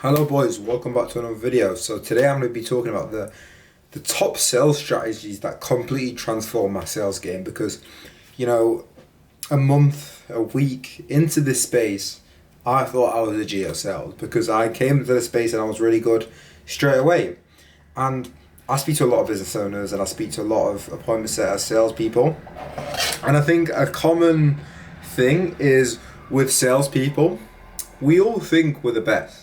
Hello boys, welcome back to another video. So today I'm going to be talking about the top sales strategies that completely transform my sales game because, a month, a week into this space, I thought I was a G of sales because I came into the space and I was really good straight away. And I speak to a lot of business owners and I speak to a lot of appointment setters, salespeople. And I think a common thing is with salespeople, we all think we're the best.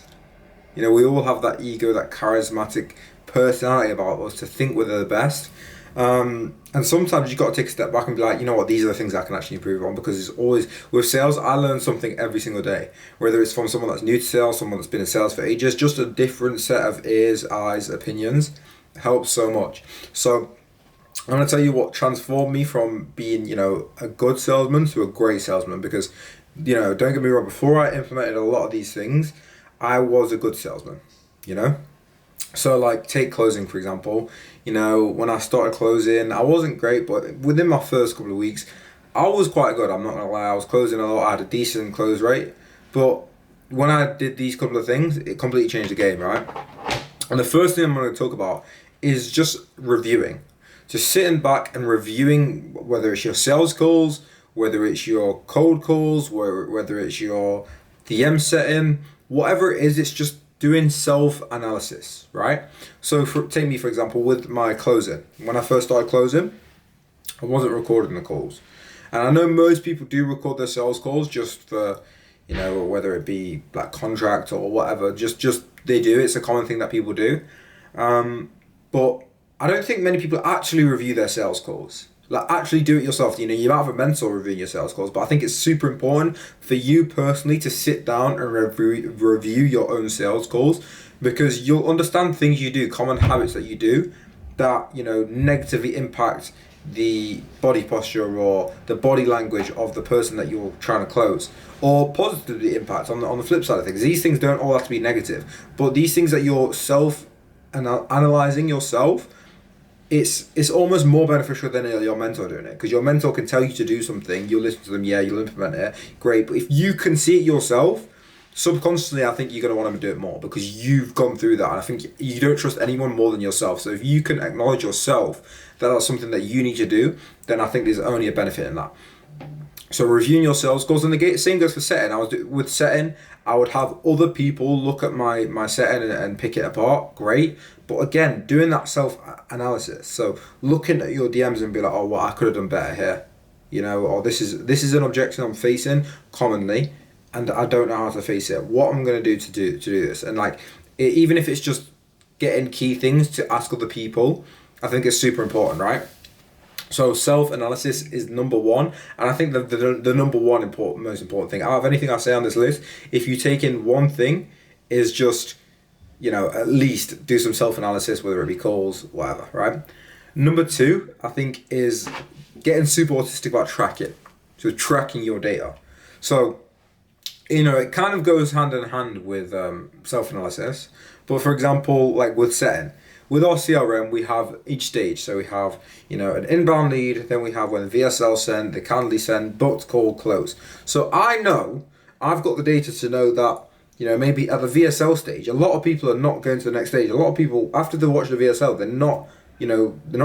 We all have that ego, that charismatic personality about us to think we're the best. And sometimes you've got to take a step back and be like, you know what, these are the things I can actually improve on, because it's always, with sales, I learn something every single day. Whether it's from someone that's new to sales, someone that's been in sales for ages, just a different set of ears, eyes, opinions helps so much. So I'm going to tell you what transformed me from being, a good salesman to a great salesman, because, don't get me wrong, before I implemented a lot of these things, I was a good salesman, So like take closing, for example, when I started closing, I wasn't great, but within my first couple of weeks, I was quite good. I'm not going to lie. I was closing a lot. I had a decent close rate. But when I did these couple of things, it completely changed the game, right? And the first thing I'm going to talk about is just reviewing. Just sitting back and reviewing whether it's your sales calls, whether it's your cold calls, whether it's your DM setting, whatever it is, it's just doing self-analysis, right? So take me, for example, with my closing. When I first started closing, I wasn't recording the calls. And I know most people do record their sales calls just for, whether it be like contract or whatever, just they do. It's a common thing that people do. But I don't think many people actually review their sales calls. Like actually do it yourself. You might have a mentor reviewing your sales calls, but I think it's super important for you personally to sit down and review your own sales calls, because you'll understand things you do, common habits that you do that, negatively impact the body posture or the body language of the person that you're trying to close, or positively impact on the flip side of things. These things don't all have to be negative, but these things that you're analyzing yourself, it's almost more beneficial than your mentor doing it, because your mentor can tell you to do something, you'll listen to them, you'll implement it, great. But if you can see it yourself, subconsciously, I think you're going to want to do it more because you've gone through that. And I think you don't trust anyone more than yourself. So if you can acknowledge yourself that that's something that you need to do, then I think there's only a benefit in that. So reviewing your sales goals, and the same goes for setting. With setting, I would have other people look at my setting and pick it apart. Great. But again, doing that self-analysis. So looking at your DMs and be like, oh, well, I could have done better here. Or this is an objection I'm facing commonly, and I don't know how to face it. What I'm going to do to do this. And even if it's just getting key things to ask other people, I think it's super important, right? So self-analysis is number one, and I think the number one most important thing out of anything I say on this list, if you take in one thing, is just, at least do some self-analysis, whether it be calls, whatever, right? Number two, I think, is getting super autistic about tracking. So tracking your data. So, it kind of goes hand in hand with self-analysis. But for example, like with setting, with our CRM, we have each stage. So we have, an inbound lead, then we have when the VSL send, the candidly send, booked, call, close. So I've got the data to know that, maybe at the VSL stage, a lot of people are not going to the next stage. A lot of people, after they watch the VSL, they're not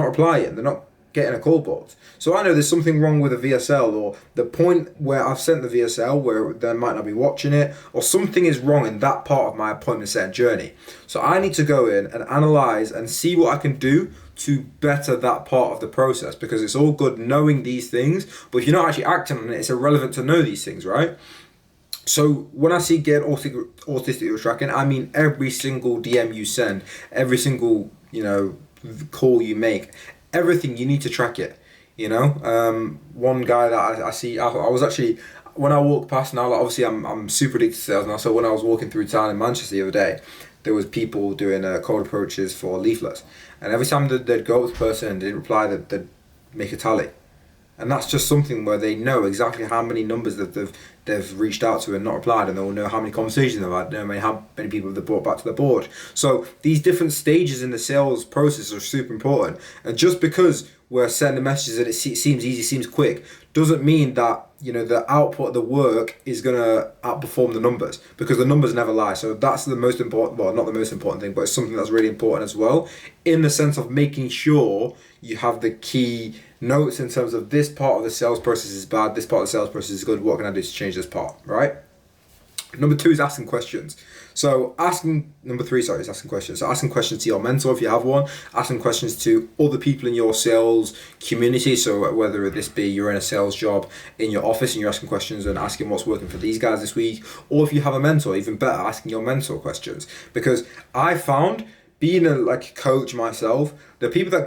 replying. They're not getting a call booked. So I know there's something wrong with the VSL, or the point where I've sent the VSL where they might not be watching it, or something is wrong in that part of my appointment setting journey. So I need to go in and analyze and see what I can do to better that part of the process, because it's all good knowing these things, but if you're not actually acting on it, it's irrelevant to know these things, right? So when I see get autistic tracking, I mean every single DM you send, every single, call you make, everything, you need to track it. One guy that I see, I was actually, when I walk past now, obviously I'm super addicted to sales now. So when I was walking through town in Manchester the other day, there was people doing cold approaches for leaflets, and every time they'd go up to the person and they didn't reply, they'd make a tally. And that's just something where they know exactly how many numbers that they've reached out to and not replied, and they'll know how many conversations they've had, how many people they've brought back to the board. So these different stages in the sales process are super important. And just because where sending messages and it seems easy, seems quick, doesn't mean that, you know, the output of the work is going to outperform the numbers, because the numbers never lie. So that's the most important, well, not the most important thing, but it's something that's really important as well, in the sense of making sure you have the key notes in terms of this part of the sales process is bad, this part of the sales process is good, what can I do to change this part, right? Number two is asking questions. Number three is asking questions. So asking questions to your mentor if you have one, asking questions to other people in your sales community. So whether this be you're in a sales job in your office and you're asking questions and asking what's working for these guys this week, or if you have a mentor, even better, asking your mentor questions. Because I found, being a coach myself, the people that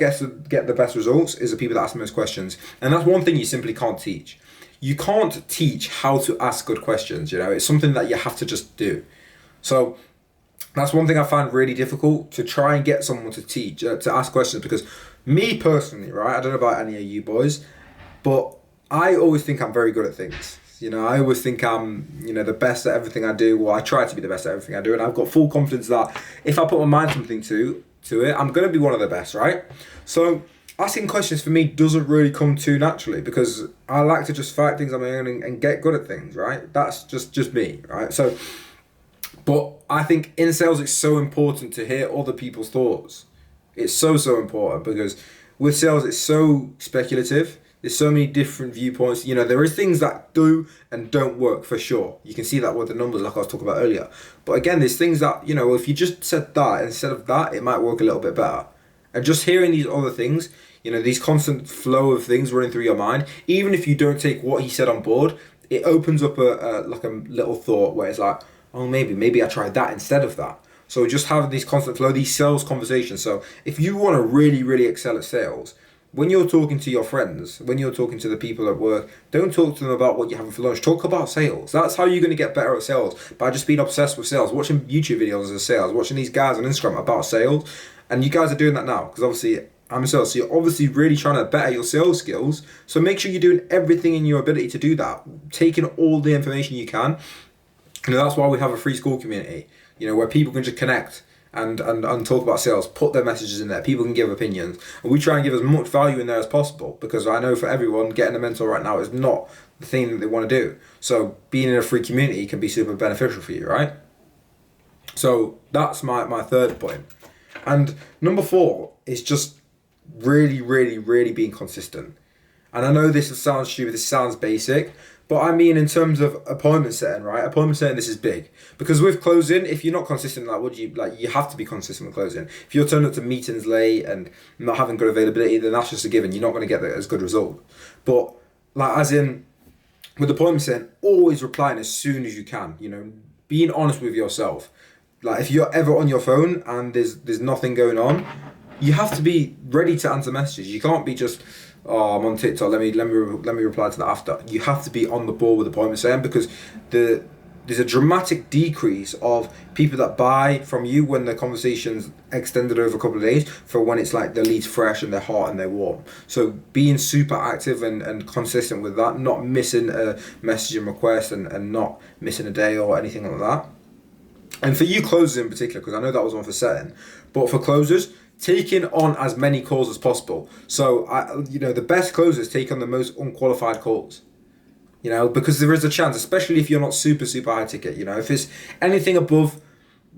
get the best results is the people that ask the most questions. And that's one thing you simply can't teach. You can't teach how to ask good questions, you know, it's something that you have to just do. So that's one thing I find really difficult, to try and get someone to teach, to ask questions, because me personally, right, I don't know about any of you boys, but I always think I'm very good at things. You know, I always think I'm, you know, the best at everything I do. Well, I try to be the best at everything I do, and I've got full confidence that if I put my mind something to it, I'm going to be one of the best, right? So asking questions for me doesn't really come too naturally, because I like to just fight things on my own and get good at things, right? That's just me, right? So, but I think in sales it's so important to hear other people's thoughts. It's so important, because with sales it's so speculative. There's so many different viewpoints. You know, there is things that do and don't work for sure. You can see that with the numbers like I was talking about earlier. But again, there's things that, you know, if you just said that instead of that, it might work a little bit better. And just hearing these other things, you know, these constant flow of things running through your mind, even if you don't take what he said on board, it opens up a little thought where it's like, oh, maybe I tried that instead of that. So just having these constant flow, these sales conversations. So if you want to really, really excel at sales, when you're talking to your friends, when you're talking to the people at work, don't talk to them about what you're having for lunch. Talk about sales. That's how you're going to get better at sales, by just being obsessed with sales, watching YouTube videos of sales, watching these guys on Instagram about sales. And you guys are doing that now, because obviously I'm a sales, so you're obviously really trying to better your sales skills. So make sure you're doing everything in your ability to do that, taking all the information you can. And that's why we have a free school community, you know, where people can just connect and talk about sales, put their messages in there, people can give opinions, and we try and give as much value in there as possible, because I know for everyone, getting a mentor right now is not the thing that they want to do. So being in a free community can be super beneficial for you, right? So that's my third point. And number four is just really, really, really being consistent. And I know this sounds stupid, this sounds basic, but I mean in terms of appointment setting, right? Appointment setting, this is big. Because with closing, if you're not consistent, you have to be consistent with closing. If you're turning up to meetings late and not having good availability, then that's just a given. You're not going to get as good result. But as in with appointment setting, always replying as soon as you can. You know, being honest with yourself. Like if you're ever on your phone and there's nothing going on, you have to be ready to answer messages. You can't be just, oh, I'm on TikTok, let me reply to that after. You have to be on the ball with appointment setting, because there's a dramatic decrease of people that buy from you when the conversation's extended over a couple of days, for when it's like the lead's fresh and they're hot and they're warm. So being super active and consistent with that, not missing a message and request and not missing a day or anything like that. And for you closers in particular, because I know that was one for setting, but for closers, taking on as many calls as possible. So, the best closers take on the most unqualified calls. You know, because there is a chance, especially if you're not super, super high ticket, you know, if it's anything above,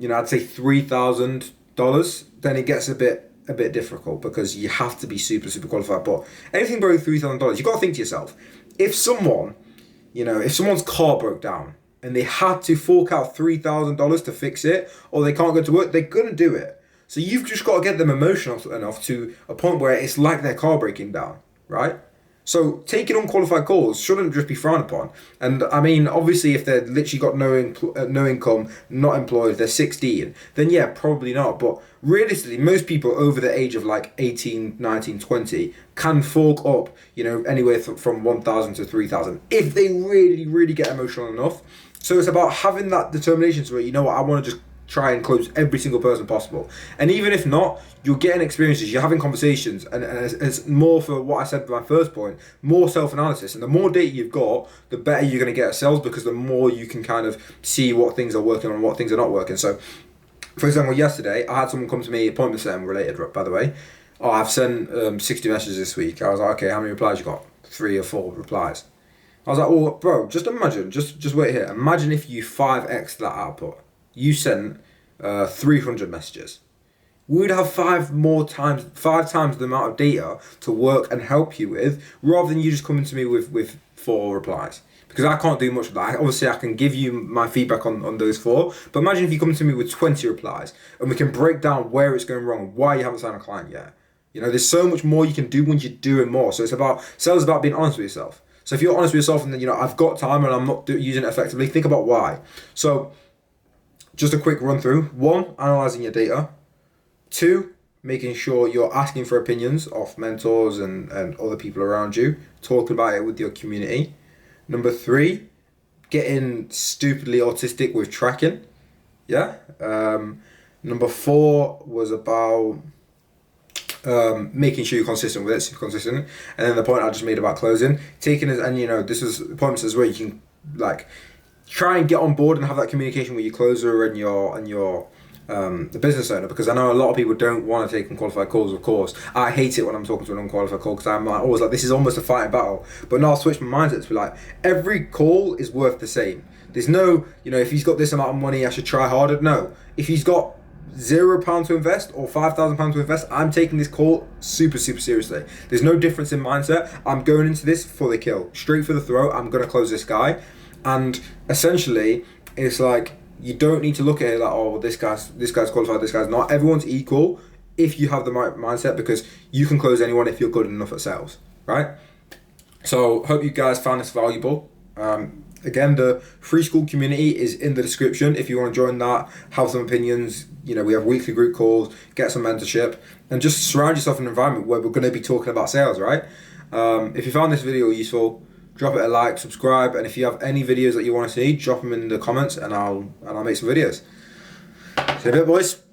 I'd say $3,000, then it gets a bit difficult, because you have to be super, super qualified. But anything below $3,000, you've got to think to yourself, if someone's car broke down and they had to fork out $3,000 to fix it, or they can't go to work, they're going to do it. So you've just got to get them emotional enough to a point where it's like their car breaking down, right? So taking unqualified calls shouldn't just be frowned upon. And I mean, obviously, if they're literally got no income, not employed, they're 16, then yeah, probably not. But realistically, most people over the age of 18, 19, 20 can fork up, anywhere from 1,000 to 3,000 if they really, really get emotional enough. So it's about having that determination to where, I want to just try and close every single person possible. And even if not, you're getting experiences, you're having conversations, and it's more, for what I said for my first point, more self-analysis. And the more data you've got, the better you're going to get at sales, because the more you can kind of see what things are working and what things are not working. So, for example, yesterday, I had someone come to me, appointment setting related, by the way. oh, I've sent 60 messages this week. I was like, okay, how many replies you got? 3 or 4 replies. I was like, well, bro, just imagine, just wait here. Imagine if you 5x that output. You sent 300 messages. We would have 5 times the amount of data to work and help you with, rather than you just coming to me with 4 replies. Because I can't do much of that. Obviously, I can give you my feedback on those 4. But imagine if you come to me with 20 replies and we can break down where it's going wrong, why you haven't signed a client yet. You know, there's so much more you can do when you're doing more. So sales is about being honest with yourself. So if you're honest with yourself and then, you know, I've got time and I'm not using it effectively, think about why. So just a quick run through. 1, analyzing your data. 2, making sure you're asking for opinions of mentors and other people around you, talking about it with your community. Number 3, getting stupidly autistic with tracking. Yeah. Number 4 was about making sure you're consistent with it, super consistent. And then the point I just made about closing, taking it, and you know, this is points as well. You can like try and get on board and have that communication with your closer and your the business owner, because I know a lot of people don't want to take unqualified calls. Of course, I hate it when I'm talking to an unqualified call because I'm like always like, this is almost a fighting battle. But now I've switched my mindset to be like, every call is worth the same. There's no, you know, if he's got this amount of money, I should try harder. No, if he's got £0 to invest or £5,000 to invest, I'm taking this call super seriously. There's no difference in mindset. I'm going into this for the kill, straight for the throat. I'm gonna close this guy, and essentially, it's like, you don't need to look at it like, oh, this guy's qualified, this guy's not. Everyone's equal if you have the right mindset, because you can close anyone if you're good enough at sales, right? So hope you guys found this valuable. Again, the free school community is in the description if you want to join that, have some opinions. You know, we have weekly group calls, get some mentorship, and just surround yourself in an environment where we're going to be talking about sales, right? If you found this video useful, drop it a like, subscribe, and if you have any videos that you want to see, drop them in the comments and I'll make some videos. See you in a bit, boys.